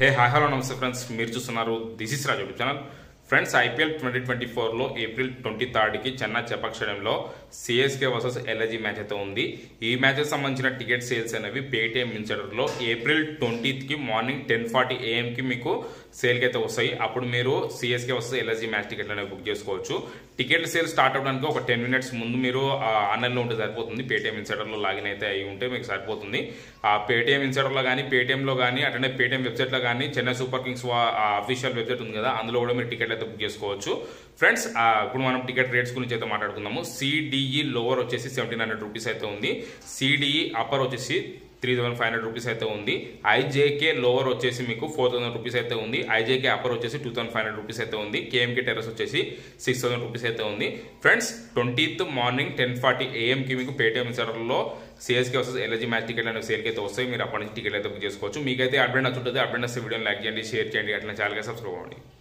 హే hi hello నమస్తే friends, మీరు చూస్తున్నారు this is Raj YouTube channel. Friends, IPL 2024లో ఏప్రిల్ 23కి చెన్నై చెపాక్ స్టేడియంలో సిఎస్కే వర్సెస్ ఎల్ఐజీ మ్యాచ్ అయితే ఉంది. ఈ మ్యాచ్కి సంబంధించిన టికెట్ సేల్స్ అనేవి పేటీఎం ఇన్సైడర్లో ఏప్రిల్ 20కి మార్నింగ్ 10:40 AM మీకు సేల్కి అయితే వస్తాయి. అప్పుడు మీరు సిఎస్కే వర్సెస్ ఎల్ఐజీ మ్యాచ్ టికెట్లు అనేవి బుక్ చేసుకోవచ్చు. టికెట్ సేల్ స్టార్ట్ అవ్వడానికి ఒక 10 minutes ముందు మీరు ఆన్లైన్లో ఉంటే సరిపోతుంది. పేటీఎం ఇన్సైడర్లో లాగిన్ అయితే అయి ఉంటే మీకు సరిపోతుంది. ఆ పేటీఎం ఇన్సైడర్లో కానీ పేటీఎంలో కానీ అట్లనే పేటీఎం వెబ్సైట్లో కానీ Chennai super Kings official website ఉంది కదా, అందులో కూడా మీరు టికెట్ అయితే బుక్ చేసుకోవచ్చు. ఫ్రెండ్స్, ఇప్పుడు మనం టికెట్ రేట్స్ గురించి అయితే మాట్లాడుకుందాము. సిడిఈ లోవర్ వచ్చేసి 1700 రూపీస్ అయితే ఉంది. సిడిఈ అప్పర్ వచ్చేసి 3500 రూపీస్ అయితే ఉంది. ఐజేకే లోవర్ వచ్చేసి మీకు 4000 రూపీస్ అయితే ఉంది. ఐజేకే అప్పర్ వచ్చేసి 2500 రూపీస్ అయితే ఉంది. కేఎంకే టెర్రస్ వచ్చేసి 6000 రూపీస్ అయితే ఉంది. ఫ్రెండ్స్, 20th మార్నింగ్ 10:40 AMకి మీకు పేటీఎం ఇన్సైడర్లో CSK versus LIG match ticket అనేవి సేల్కి అయితే వస్తాయి. మీరు అప్పటి నుంచి టికెట్ అయితే బుక్ చేసుకోవచ్చు. మీకైతే అప్డేట్ నచ్చుంటుంది. అప్డేట్ నచ్చితే వీడియోని లైక్ చేయండి, షేర్ చేయండి, అట్లా ఛానల్కి సబ్స్క్రైబ్ అవ్వండి.